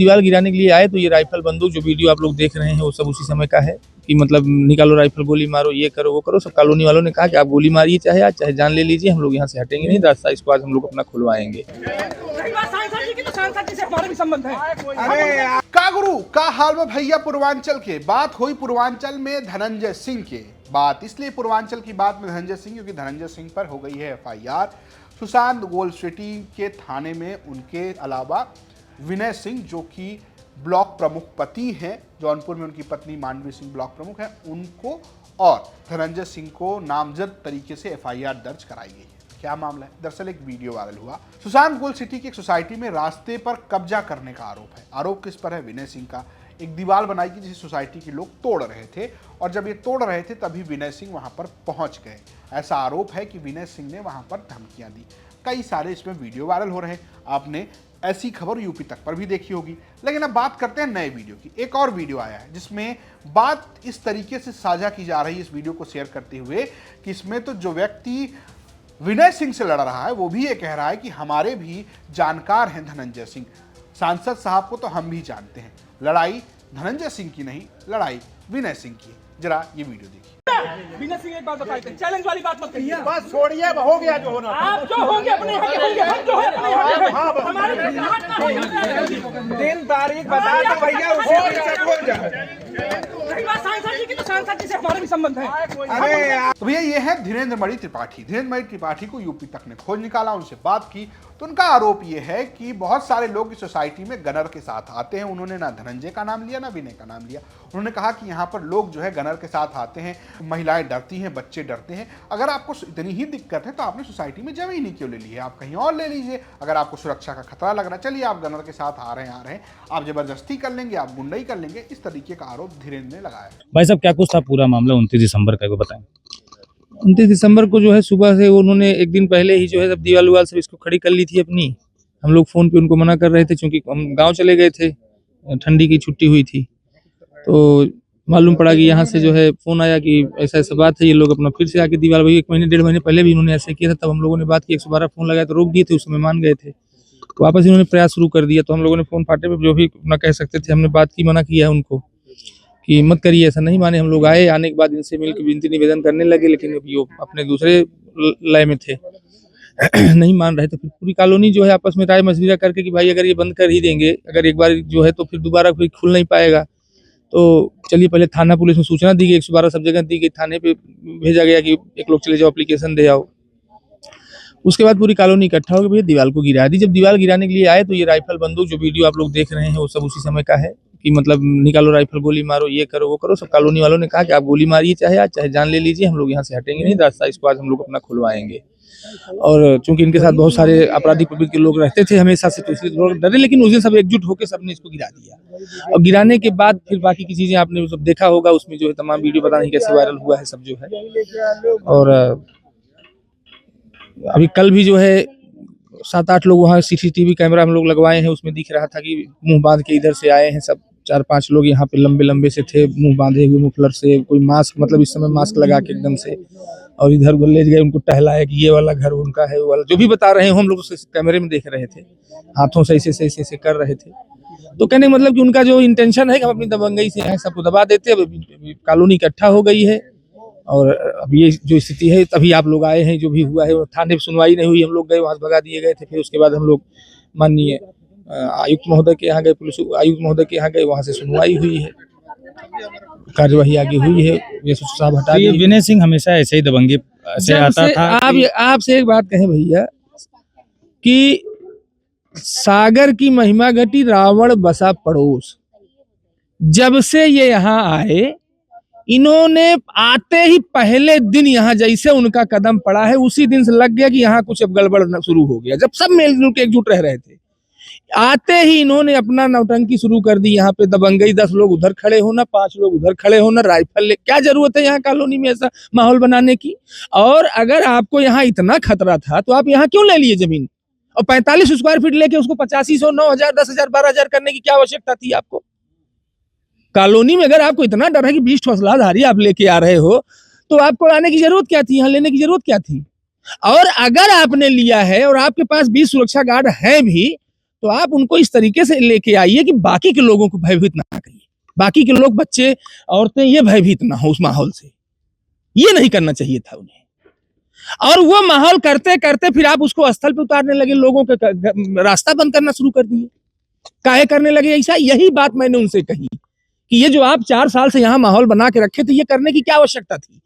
दीवार गिराने के लिए आए तो ये राइफल बंदूक जो वीडियो आप लोग देख रहे हैं वो सब उसी समय का है कि मतलब निकालो राइफल, गोली मारो, ये करो वो करो। सब कॉलोनी वालों ने कहा कि आप गोली मारिए, चाहे आज चाहे जान ले लीजिए, हम लोग यहाँ से हटेंगे नहीं, रास्ता इसको आज हम लोग अपना खुलवाएंगे। कागुरु का हाल में भैया पूर्वांचल के बात हुई। पूर्वांचल में धनंजय सिंह के बात, इसलिए पूर्वांचल की बात में धनंजय सिंह, क्योंकि धनंजय सिंह पर हो गई है FIR। सुशांत गोल्ड सिटी के थाने में उनके अलावा विनय सिंह जो कि ब्लॉक प्रमुख पति हैं, जौनपुर में उनकी पत्नी मानवी सिंह ब्लॉक प्रमुख हैं, उनको और धनंजय सिंह को नामजद तरीके से FIR दर्ज कराई गई है। क्या मामला है? दरअसल एक वीडियो वायरल हुआ। सुशांत गोल्ड सिटी की एक सोसाइटी में रास्ते पर कब्जा करने का आरोप है। आरोप किस पर है? विनय सिंह का। एक दीवार बनाई गई जिसे सोसाइटी के लोग तोड़ रहे थे और जब ये तोड़ रहे थे तभी विनय सिंह वहां पर पहुंच गए। ऐसा आरोप है कि विनय सिंह ने वहां पर धमकियां दी। कई सारे इसमें वीडियो वायरल हो रहे हैं। आपने ऐसी खबर यूपी तक पर भी देखी होगी। लेकिन अब बात करते हैं नए वीडियो की। एक और वीडियो आया है जिसमें बात इस तरीके से साझा की जा रही है, इस वीडियो को शेयर करते हुए, कि इसमें तो जो व्यक्ति विनय सिंह से लड़ रहा है वो भी ये कह रहा है कि हमारे भी जानकार हैं धनंजय सिंह, सांसद साहब को तो हम भी जानते हैं। लड़ाई धनंजय सिंह की नहीं, लड़ाई विनय सिंह की है। जरा ये वीडियो देखिए। विनय सिंह एक बात बताइए, चैलेंज वाली बात मत करिए। बस छोड़िए, हो गया जो होना। आप जो होंगे अपने यहाँ के होंगे, हम जो है अपने यहाँ के। हमारे दिन तारीख बता दो भैया, उसे बोल जाए। रही बात सांसद जी की, तो सांसद जी से हमारे भी संबंध है। अरे तो भैया ये है धीरेन्द्र मणि त्रिपाठी। धीरेन्द्र मणि त्रिपाठी को यूपी तक ने खोज निकाला, उनसे बात की तो उनका आरोप ये है कि बहुत सारे लोग इस सोसाइटी में गनर के साथ आते हैं। उन्होंने ना धनंजय का नाम लिया ना विनय का नाम लिया। उन्होंने कहा कि यहाँ पर लोग जो है गनर के साथ आते हैं, महिलाएं डरती हैं, बच्चे डरते हैं। अगर आपको इतनी ही दिक्कत है तो आपने सोसाइटी में जमीन ही क्यों ले ली है? आप कहीं और ले लीजिए। अगर आपको सुरक्षा का खतरा लग रहा है, चलिए आप गनर के साथ आ रहे हैं, आप जबरदस्ती कर लेंगे, आप गुंडाई कर लेंगे। इस तरीके का आरोप धीरेन्द्र ने लगाया। भाई साहब क्या कुछ था पूरा मामला 29 दिसंबर का, बताएं। 29 दिसंबर को जो है सुबह से उन्होंने एक दिन पहले ही जो है सब दीवार उवाल सब इसको खड़ी कर ली थी अपनी। हम लोग फ़ोन पे उनको मना कर रहे थे क्योंकि हम गांव चले गए थे, ठंडी की छुट्टी हुई थी। तो मालूम पड़ा कि यहाँ से जो है फ़ोन आया कि ऐसा ऐसा बात है, ये लोग अपना फिर से आके दीवार, वही 1 महीने 1.5 महीने पहले भी इन्होंने ऐसे किया था। तब हम लोगों ने बात की, 112 फ़ोन लगाया तो रोक दिए थे, उस समय मान गए थे। तो वापस इन्होंने प्रयास शुरू कर दिया। तो हम लोगों ने फ़ोन फाटे पे जो भी अपना कह सकते थे हमने बात की, मना किया है उनको कि मत करिए, ऐसा नहीं माने। हम लोग आए, आने के बाद इनसे मिलकर विनती निवेदन करने लगे, लेकिन अभी वो अपने दूसरे लय में थे नहीं मान रहे। तो फिर पूरी कॉलोनी जो है आपस में राय मशविरा करके कि भाई अगर ये बंद कर ही देंगे, अगर एक बार जो है तो फिर दोबारा कोई खुल नहीं पाएगा। तो चलिए पहले थाना पुलिस में सूचना दी गई, 112 सब जगह दी गई, थाने पे भेजा गया कि एक लोग चले जाओ, एप्लीकेशन दे आओ। उसके बाद पूरी कॉलोनी इकट्ठा हो गई, भैया दीवार को गिरा दी। जब दीवार गिराने के लिए आए तो ये राइफल बंदूक जो वीडियो आप लोग देख रहे हैं वो सब उसी समय का है कि मतलब निकालो राइफल, गोली मारो, ये करो वो करो। सब कॉलोनी वालों ने कहा कि आप गोली मारिए, चाहे आज चाहे जान ले लीजिए, हम लोग यहाँ से हटेंगे नहीं, रास्ता इसको आज हम लोग अपना खुलवाएंगे। और चूंकि इनके साथ बहुत सारे आपराधिक प्रवृत्ति के लोग रहते थे हमेशा से, तो इसलिए लोग डरे। लेकिन उस दिन सब एकजुट होकर सबने इसको गिरा दिया। और गिराने के बाद फिर बाकी की चीजें आपने सब देखा होगा, उसमें जो है तमाम वीडियो पता नहीं कैसे वायरल हुआ है सब जो है। और अभी कल भी जो है 7-8 लोग वहाँ CCTV कैमरा हम लोग लगवाए हैं, उसमें दिख रहा था कि मुंह बांध के इधर से आए हैं सब। 4-5 लोग यहाँ पे लंबे लंबे से थे, मुंह बांधे हुए मुफलर से, कोई मास्क, मतलब इस समय मास्क लगा के एकदम से। और इधर ले गए, उनको टहलाया कि ये वाला घर उनका है, वो वाला जो भी बता रहे हैं हम लोग कैमरे में देख रहे थे, हाथों से ऐसे कर रहे थे। तो कहने का मतलब कि उनका जो इंटेंशन है कि हम अपनी दबंगई से यहाँ सबको दबा देते। अब कॉलोनी इकट्ठा हो गई है और अब ये जो स्थिति है, तभी आप लोग आए हैं। जो भी हुआ है थाने में सुनवाई नहीं हुई, हम लोग गए, वहाँ से भगा दिए गए थे। फिर उसके बाद हम लोग माननीय आयुक्त महोदय के यहाँ गए, पुलिस आयुक्त महोदय के यहाँ गए, वहाँ से सुनवाई हुई है, कार्यवाही आगे हुई है, ये साहब हटा दिए। विनय सिंह हमेशा ऐसे ही दबंगे से आता था। आपसे एक बात कहें भैया कि सागर की महिमा घटी, रावण बसा पड़ोस। जब से ये यहाँ आए, इन्होंने आते ही पहले दिन यहाँ जैसे उनका कदम पड़ा है, उसी दिन से लग गया कि यहाँ कुछ अब गड़बड़ शुरू हो गया। जब सब मिलजुल के एकजुट रह रहे थे, आते ही इन्होंने अपना नौटंकी शुरू कर दी। यहाँ पे दबंगई, 10 लोग उधर खड़े होना, 5 लोग उधर खड़े होना, राइफल ले। क्या जरूरत है यहाँ कॉलोनी में ऐसा माहौल बनाने की? और अगर आपको यहाँ इतना खतरा था तो आप यहाँ क्यों ले लिए जमीन? और 45 स्क्वायर फीट लेके उसको 8500, 9000, 10,000, 12,000 करने की क्या आवश्यकता थी आपको? कॉलोनी में अगर आपको इतना डर है कि 20 हौसलाधारी आप लेके आ रहे हो, तो आपको आने की जरूरत क्या थी? यहाँ लेने की जरूरत क्या थी? और अगर आपने लिया है और आपके पास 20 सुरक्षा गार्ड हैं भी, तो आप उनको इस तरीके से लेके आइए कि बाकी के लोगों को भयभीत ना करिए, बाकी के लोग, बच्चे, औरतें ये भयभीत ना हो उस माहौल से। ये नहीं करना चाहिए था उन्हें। और वो माहौल करते करते फिर आप उसको स्थल पे उतारने लगे, लोगों के रास्ता बंद करना शुरू कर दिए। काहे करने लगे ऐसा? यही बात मैंने उनसे कही कि ये जो आप 4 साल से यहाँ माहौल बना के रखे थे, ये करने की क्या आवश्यकता थी?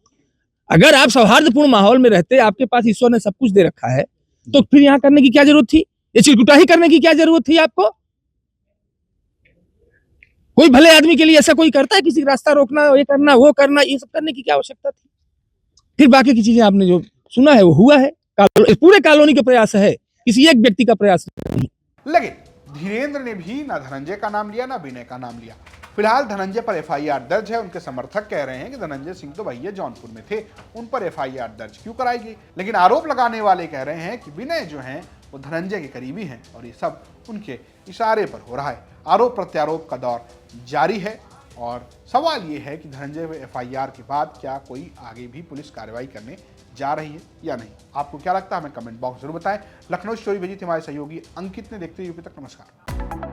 अगर आप सौहार्दपूर्ण माहौल में रहते, आपके पास ईश्वर ने सब कुछ दे रखा है, तो फिर यहाँ करने की क्या जरूरत थी? ये चिरकुटाही करने की क्या जरूरत थी आपको? कोई भले आदमी के लिए ऐसा कोई करता है? किसी का रास्ता रोकना, ये करना, वो करना, ये सब करने की क्या आवश्यकता थी? फिर बाकी की चीजें आपने जो सुना है वो हुआ है, पूरे कॉलोनी का प्रयास है, किसी एक व्यक्ति का प्रयास नहीं। लेकिन धीरेन्द्र ने भी ना धनंजय का नाम लिया ना विनय का नाम लिया। फिलहाल धनंजय पर एफआईआर दर्ज है। उनके समर्थक कह रहे हैं कि धनंजय सिंह तो भैया जौनपुर में थे, उन पर एफआईआर दर्ज क्यों कराई गई? लेकिन आरोप लगाने वाले कह रहे हैं कि विनय जो हैं वो धनंजय के करीबी हैं और ये सब उनके इशारे पर हो रहा है। आरोप प्रत्यारोप का दौर जारी है और सवाल ये है कि धनंजय पे एफआईआर के बाद क्या कोई आगे भी पुलिस कार्रवाई करने जा रही है या नहीं? आपको क्या लगता है हमें कमेंट बॉक्स जरूर बताएं। लखनऊ स्टोरी भेजी थी हमारे सहयोगी अंकित ने। देखते हुए तक नमस्कार।